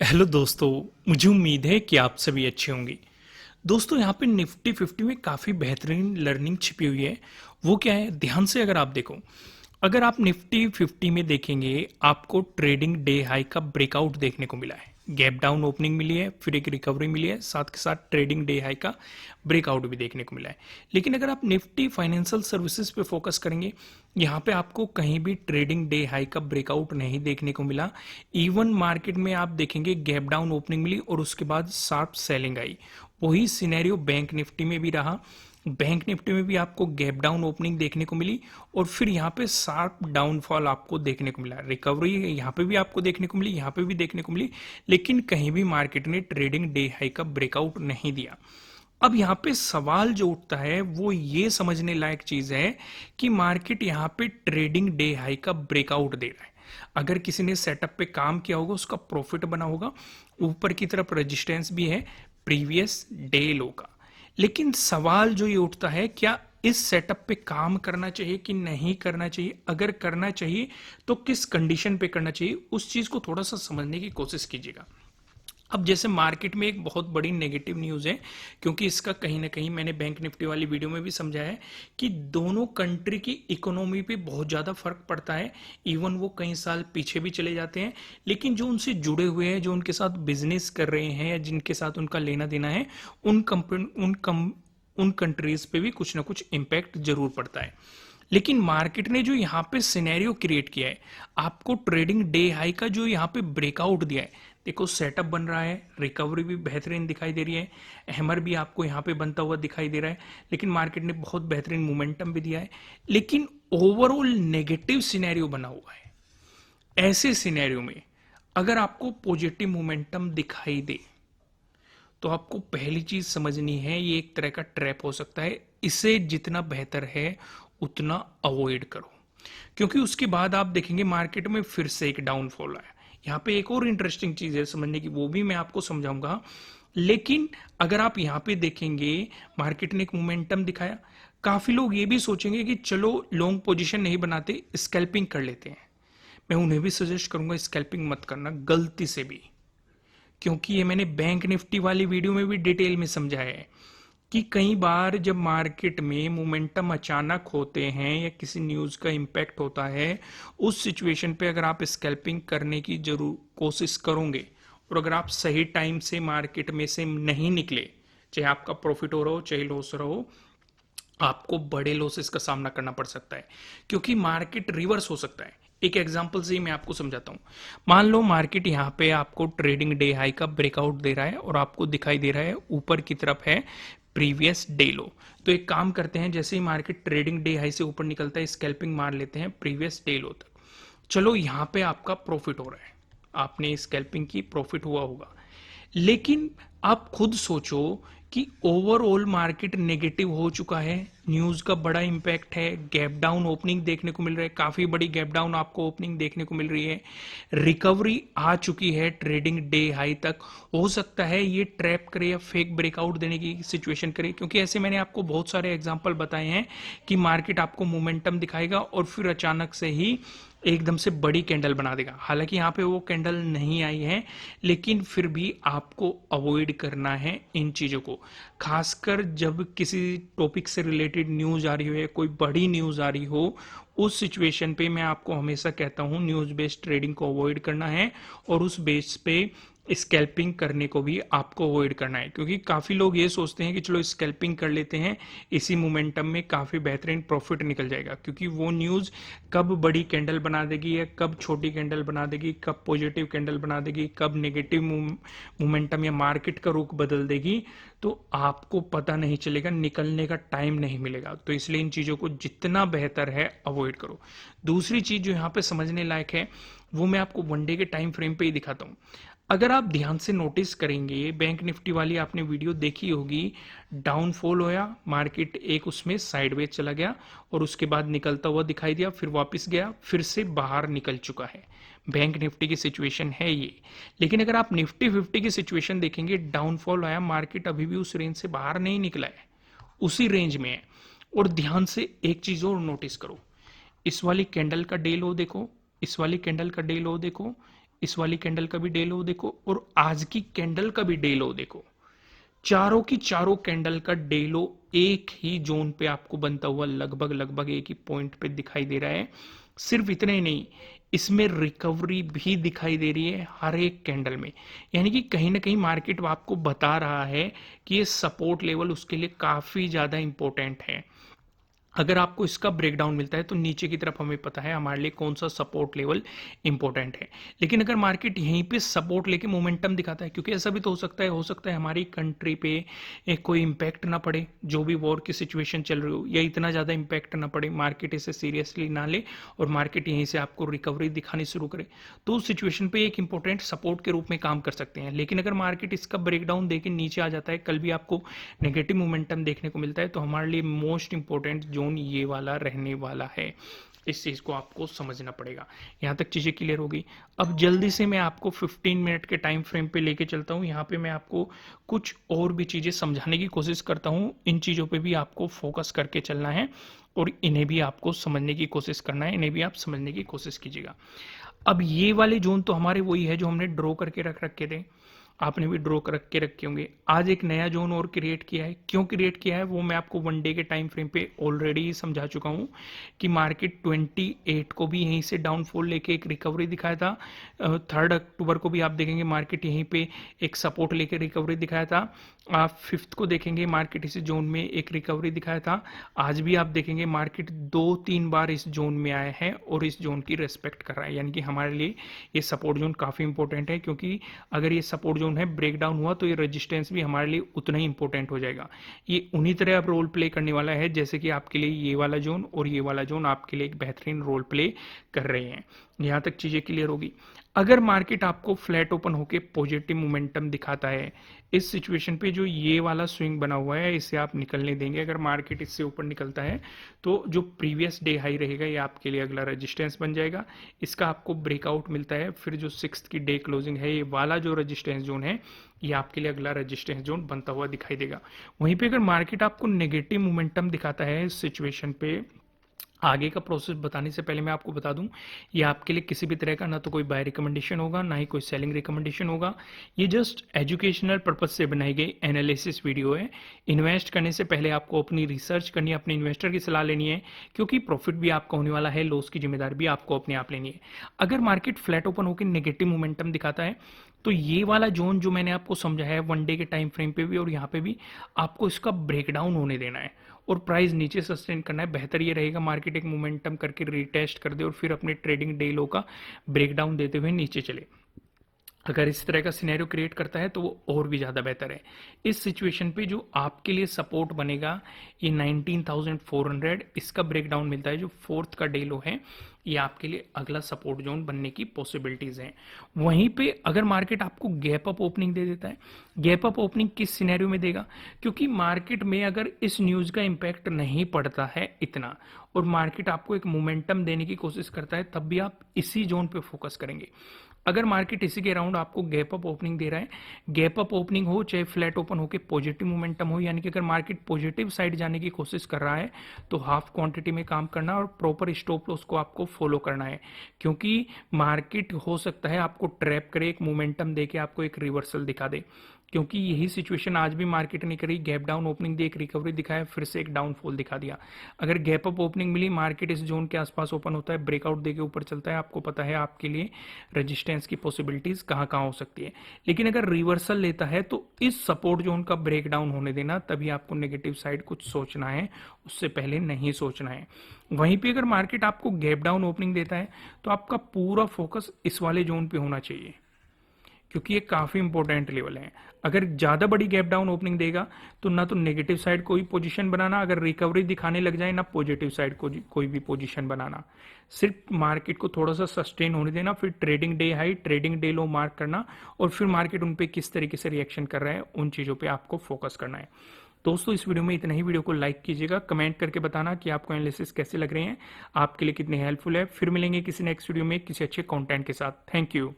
Hello दोस्तों। मुझे उम्मीद है कि आप सभी अच्छे होंगे। दोस्तों यहाँ पे निफ्टी 50 में काफ़ी बेहतरीन लर्निंग छिपी हुई है। वो क्या है, ध्यान से अगर आप देखो, अगर आप निफ्टी 50 में देखेंगे, आपको ट्रेडिंग डे हाई का ब्रेकआउट देखने को मिला है। गैप डाउन ओपनिंग मिली है, फिर एक रिकवरी मिली है, साथ के साथ ट्रेडिंग डे हाई का ब्रेकआउट भी देखने को मिला है। लेकिन अगर आप निफ्टी फाइनेंशियल सर्विसेज पे फोकस करेंगे, यहाँ पे आपको कहीं भी ट्रेडिंग डे हाई का ब्रेकआउट नहीं देखने को मिला। इवन मार्केट में आप देखेंगे गैप डाउन ओपनिंग मिली और उसके बाद शार्प सेलिंग आई। वही सिनेरियो बैंक निफ्टी में भी रहा। बैंक निफ्टी में भी आपको गैप डाउन ओपनिंग देखने को मिली और फिर यहाँ पे शार्प डाउनफॉल आपको देखने को मिला। रिकवरी यहाँ पे भी आपको देखने को मिली, यहाँ पे भी देखने को मिली, लेकिन कहीं भी मार्केट ने ट्रेडिंग डे हाई का ब्रेकआउट नहीं दिया। अब यहाँ पे सवाल जो उठता है वो ये समझने लायक चीज है कि मार्केट यहाँ पे ट्रेडिंग डे हाई का ब्रेकआउट दे रहा है। अगर किसी ने सेटअप पे काम किया होगा, उसका प्रॉफिट बना होगा। ऊपर की तरफ रेजिस्टेंस भी है प्रीवियस डे लो का। लेकिन सवाल जो ये उठता है, क्या इस सेटअप पे काम करना चाहिए कि नहीं करना चाहिए? अगर करना चाहिए तो किस कंडीशन पे करना चाहिए, उस चीज को थोड़ा सा समझने की कोशिश कीजिएगा। अब जैसे मार्केट में एक बहुत बड़ी नेगेटिव न्यूज़ है, क्योंकि इसका कहीं ना कहीं मैंने बैंक निफ्टी वाली वीडियो में भी समझाया है कि दोनों कंट्री की इकोनॉमी पे बहुत ज़्यादा फर्क पड़ता है। इवन वो कई साल पीछे भी चले जाते हैं, लेकिन जो उनसे जुड़े हुए हैं, जो उनके साथ बिजनेस कर रहे हैं या जिनके साथ उनका लेना देना है, उन कंपनी उन कंट्रीज पे भी कुछ ना कुछ इम्पैक्ट जरूर पड़ता है। लेकिन मार्केट ने जो यहाँ पे सिनेरियो क्रिएट किया है, आपको ट्रेडिंग डे हाई का जो यहाँ पे ब्रेकआउट दिया है, देखो सेटअप बन रहा है, रिकवरी भी बेहतरीन दिखाई दे रही है, हैमर भी आपको यहाँ पे बनता हुआ दिखाई दे रहा है, लेकिन मार्केट ने बहुत बेहतरीन मोमेंटम भी दिया है। लेकिन ओवरऑल नेगेटिव सिनेरियो बना हुआ है। ऐसे सिनेरियो में अगर आपको पॉजिटिव मोमेंटम दिखाई दे, तो आपको पहली चीज समझनी है, ये एक तरह का ट्रैप हो सकता है। इसे जितना बेहतर है उतना अवॉइड करो, क्योंकि उसके बाद आप देखेंगे मार्केट में फिर से एक डाउनफॉल आया। यहाँ पे एक और इंटरेस्टिंग चीज है समझने की, वो भी मैं आपको समझाऊंगा। लेकिन अगर आप यहाँ पे देखेंगे, मार्केट ने एक मोमेंटम दिखाया। काफी लोग ये भी सोचेंगे कि चलो लॉन्ग पोजीशन नहीं बनाते, स्कैल्पिंग कर लेते हैं। मैं उन्हें भी सजेस्ट करूंगा स्कैल्पिंग मत करना गलती से भी, क्योंकि ये मैंने बैंक निफ्टी वाली वीडियो में भी डिटेल में समझाया है कि कई बार जब मार्केट में मोमेंटम अचानक होते हैं या किसी न्यूज़ का इम्पैक्ट होता है, उस सिचुएशन पे अगर आप स्कैल्पिंग करने की जरूर कोशिश करोगे और अगर आप सही टाइम से मार्केट में से नहीं निकले, चाहे आपका प्रॉफिट हो रहा हो चाहे लॉस हो रहा हो, आपको बड़े लॉसेस का सामना करना पड़ सकता है, क्योंकि मार्केट रिवर्स हो सकता है। एक एग्जांपल से ही मैं आपको समझाता हूं। मान लो मार्केट यहाँ पे आपको ट्रेडिंग डे हाई का ब्रेकआउट दे रहा है और आपको दिखाई दे रहा है ऊपर की तरफ है प्रीवियस डे लो। तो एक काम करते हैं, जैसे ही मार्केट ट्रेडिंग डे हाई से ऊपर निकलता है, स्कैल्पिंग मार लेते हैं प्रीवियस डे लो तक। चलो यहाँ पे आपका प्रॉफिट हो रहा है, आपने स्कैल्पिंग की, प्रॉफिट हुआ होगा। लेकिन आप खुद सोचो कि ओवरऑल मार्केट नेगेटिव हो चुका है, न्यूज का बड़ा इंपैक्ट है, गैप डाउन ओपनिंग देखने को मिल रहा है, काफी बड़ी गैप डाउन आपको ओपनिंग देखने को मिल रही है, रिकवरी आ चुकी है ट्रेडिंग डे हाई तक। हो सकता है ये ट्रैप करे या फेक ब्रेकआउट देने की सिचुएशन करे, क्योंकि ऐसे मैंने आपको बहुत सारे एग्जांपल बताए हैं कि मार्केट आपको मोमेंटम दिखाएगा और फिर अचानक से ही एकदम से बड़ी कैंडल बना देगा। हालांकि यहाँ पे वो कैंडल नहीं आई है, लेकिन फिर भी आपको अवॉइड करना है इन चीजों को। खासकर जब किसी टॉपिक से रिलेटेड न्यूज आ रही हो या कोई बड़ी न्यूज आ रही हो, उस सिचुएशन पे मैं आपको हमेशा कहता हूँ न्यूज बेस्ड ट्रेडिंग को अवॉइड करना है और उस बेस पे स्कैल्पिंग करने को भी आपको अवॉइड करना है। क्योंकि काफी लोग ये सोचते हैं कि चलो स्कैल्पिंग कर लेते हैं, इसी मोमेंटम में काफी बेहतरीन प्रॉफिट निकल जाएगा, क्योंकि वो न्यूज कब बड़ी कैंडल बना देगी या कब छोटी कैंडल बना देगी, कब पॉजिटिव कैंडल बना देगी, कब नेगेटिव मोमेंटम या मार्केट का रुख बदल देगी, तो आपको पता नहीं चलेगा, निकलने का टाइम नहीं मिलेगा। तो इसलिए इन चीजों को जितना बेहतर है अवॉइड करो। दूसरी चीज जो यहाँ पे समझने लायक है, वो मैं आपको वनडे के टाइम फ्रेम पे ही दिखाता हूँ। अगर आप ध्यान से नोटिस करेंगे, बैंक निफ्टी वाली आपने वीडियो देखी होगी, डाउनफॉल होया, मार्केट एक उसमें साइडवेज चला गया और उसके बाद निकलता हुआ दिखाई दिया, फिर वापस गया, फिर से बाहर निकल चुका है। बैंक निफ्टी की सिचुएशन है ये। लेकिन अगर आप निफ्टी 50 की सिचुएशन देखेंगे, डाउनफॉल आया, मार्केट अभी भी उस रेंज से बाहर नहीं निकला है, उसी रेंज में है। और ध्यान से एक चीज और नोटिस करो, इस वाली कैंडल का डे लो देखो, इस वाली कैंडल का डे लो देखो, इस वाली कैंडल का भी डे लो देखो और आज की कैंडल का भी डे लो देखो, चारों की चारों कैंडल का डे लो एक ही जोन पे आपको बनता हुआ लगभग लगभग एक ही पॉइंट पे दिखाई दे रहा है। सिर्फ इतना ही नहीं, इसमें रिकवरी भी दिखाई दे रही है हर एक कैंडल में। यानी कि कहीं ना कहीं मार्केट आपको बता रहा है कि ये सपोर्ट लेवल उसके लिए काफी ज्यादा इंपॉर्टेंट है। अगर आपको इसका ब्रेकडाउन मिलता है तो नीचे की तरफ हमें पता है हमारे लिए कौन सा सपोर्ट लेवल इंपॉर्टेंट है। लेकिन अगर मार्केट यहीं पे सपोर्ट लेके मोमेंटम दिखाता है, क्योंकि ऐसा भी तो हो सकता है हमारी कंट्री पे कोई इम्पैक्ट ना पड़े, जो भी वॉर की सिचुएशन चल रही हो या इतना ज़्यादा इम्पैक्ट ना पड़े, मार्केट इसे सीरियसली ना ले और मार्केट यहीं से आपको रिकवरी दिखानी शुरू करे, तो उस सिचुएशन पे एक इंपॉर्टेंट सपोर्ट के रूप में काम कर सकते हैं। लेकिन अगर मार्केट इसका ब्रेकडाउन देके नीचे आ जाता है, कल भी आपको नेगेटिव मोमेंटम देखने को मिलता है, तो हमारे लिए मोस्ट इंपॉर्टेंट जोन ये वाला रहने वाला है। इस चीज को आपको समझना पड़ेगा। यहां तक चीजें क्लियर होगी। अब जल्दी से मैं आपको 15 मिनट के टाइम फ्रेम पे लेके चलता हूं। यहाँ पे मैं आपको कुछ और भी चीजें समझाने की कोशिश करता हूं। इन चीजों पे भी आपको फोकस करके चलना है और इन्हें भी आपको समझने की कोशिश करना है, इन्हें भी आप समझने की कोशिश कीजिएगा। अब ये वाले जोन तो हमारे वही है जो हमने ड्रॉ करके रख रखे थे, आपने भी ड्रॉ कर के रखे होंगे। आज एक नया जोन और क्रिएट किया है। क्यों क्रिएट किया है वो मैं आपको वन डे के टाइम फ्रेम पे ऑलरेडी समझा चुका हूं कि मार्केट 28 को भी यहीं से डाउनफॉल लेके एक रिकवरी दिखाया था। 3 अक्टूबर को भी आप देखेंगे मार्केट यहीं पे एक सपोर्ट लेके रिकवरी दिखाया था। आप 5 को देखेंगे मार्केट इस जोन में एक रिकवरी दिखाया था। आज भी आप देखेंगे मार्केट 2-3 बार इस जोन में आया है और इस जोन की रेस्पेक्ट कर रहा है। यानी कि हमारे लिए ये सपोर्ट जोन काफी इंपॉर्टेंट है, क्योंकि अगर ये सपोर्ट जोन है ब्रेकडाउन हुआ तो ये रेजिस्टेंस भी हमारे लिए उतना ही इंपॉर्टेंट हो जाएगा। ये उन्हीं तरह अब रोल प्ले करने वाला है जैसे कि आपके लिए ये वाला जोन और ये वाला जोन आपके लिए एक बेहतरीन रोल प्ले कर रहे हैं। यहां तक चीजें क्लियर होगी। अगर मार्केट आपको फ्लैट ओपन होके पॉजिटिव मोमेंटम दिखाता है, इस सिचुएशन पे जो ये वाला स्विंग बना हुआ है इसे आप निकलने देंगे। अगर मार्केट इससे ऊपर निकलता है तो जो प्रीवियस डे हाई रहेगा ये आपके लिए अगला रेजिस्टेंस बन जाएगा। इसका आपको ब्रेकआउट मिलता है, फिर जो 6th की डे क्लोजिंग है ये वाला जो रेजिस्टेंस जोन है ये आपके लिए अगला रेजिस्टेंस जोन बनता हुआ दिखाई देगा। वहीं पे अगर मार्केट आपको नेगेटिव मोमेंटम दिखाता है इस सिचुएशन पे, आगे का प्रोसेस बताने से पहले मैं आपको बता दूं ये आपके लिए किसी भी तरह का ना तो कोई बाय रिकमेंडेशन होगा ना ही कोई सेलिंग रिकमेंडेशन होगा। ये जस्ट एजुकेशनल पर्पज से बनाई गई एनालिसिस वीडियो है। इन्वेस्ट करने से पहले आपको अपनी रिसर्च करनी है, अपने इन्वेस्टर की सलाह लेनी है, क्योंकि प्रॉफिट भी आपका होने वाला है, लॉस की जिम्मेदारी भी आपको अपने आप लेनी है। अगर मार्केट फ्लैट ओपन होकर नेगेटिव मोमेंटम दिखाता है तो ये वाला जोन जो मैंने आपको समझाया है वन डे के टाइम फ्रेम पे भी और यहाँ पे भी, आपको इसका ब्रेकडाउन होने देना है और प्राइस नीचे सस्टेन करना है। बेहतर ये रहेगा मार्केट एक मोमेंटम करके रिटेस्ट कर दे और फिर अपने ट्रेडिंग डे लो का ब्रेकडाउन देते हुए नीचे चले। अगर इस तरह का सिनेरियो क्रिएट करता है तो वो और भी ज़्यादा बेहतर है। इस सिचुएशन पे जो आपके लिए सपोर्ट बनेगा ये 19,400, इसका ब्रेकडाउन मिलता है जो 4th का डे लो है, ये आपके लिए अगला सपोर्ट जोन बनने की पॉसिबिलिटीज हैं। वहीं पे अगर मार्केट आपको गैप अप ओपनिंग दे देता है, गैप अप ओपनिंग किस सिनेरियो में देगा, क्योंकि मार्केट में अगर इस न्यूज का इंपैक्ट नहीं पड़ता है इतना और मार्केट आपको एक मोमेंटम देने की कोशिश करता है, तब भी आप इसी जोन पे फोकस करेंगे। अगर मार्केट इसी के अराउंड आपको गैप अप ओपनिंग दे रहा है, गैप अप ओपनिंग हो चाहे फ्लैट ओपन हो के पॉजिटिव मोमेंटम हो, यानी कि अगर मार्केट पॉजिटिव साइड जाने की कोशिश कर रहा है तो हाफ क्वांटिटी में काम करना और प्रॉपर स्टॉप लॉस को आपको फॉलो करना है, क्योंकि मार्केट हो सकता है आपको ट्रैप करे, एक मोमेंटम देके आपको एक रिवर्सल दिखा दे, क्योंकि यही सिचुएशन आज भी मार्केट ने करी। गैप डाउन ओपनिंग दी, एक रिकवरी दिखाया, फिर से एक डाउनफॉल दिखा दिया। अगर गैप अप ओपनिंग मिली, मार्केट इस जोन के आसपास ओपन होता है, ब्रेकआउट देके ऊपर चलता है, आपको पता है आपके लिए रेजिस्टेंस की पॉसिबिलिटीज कहां कहां हो सकती है। लेकिन अगर रिवर्सल लेता है तो इस सपोर्ट जोन का ब्रेकडाउन होने देना, तभी आपको नेगेटिव साइड कुछ सोचना है, उससे पहले नहीं सोचना है। वहीं पे अगर मार्केट आपको गैप डाउन ओपनिंग देता है तो आपका पूरा फोकस इस वाले जोन पे होना चाहिए, क्योंकि ये काफी इंपॉर्टेंट लेवल है। अगर ज्यादा बड़ी गैप डाउन ओपनिंग देगा तो ना तो नेगेटिव साइड कोई पोजीशन बनाना, अगर रिकवरी दिखाने लग जाए ना पॉजिटिव साइड को कोई भी पोजीशन बनाना, सिर्फ मार्केट को थोड़ा सा सस्टेन होने देना, फिर trading day high trading day लो मार्क करना और फिर मार्केट उन पे किस तरीके से रिएक्शन कर रहा है उन चीजों पे आपको फोकस करना है। दोस्तों इस वीडियो में इतना ही। वीडियो को लाइक कीजिएगा, कमेंट करके बताना कि आपको एनालिसिस कैसे लग रहे हैं, आपके लिए कितने हेल्पफुल है। फिर मिलेंगे किसी नेक्स्ट वीडियो में किसी अच्छे कंटेंट के साथ। Thank you.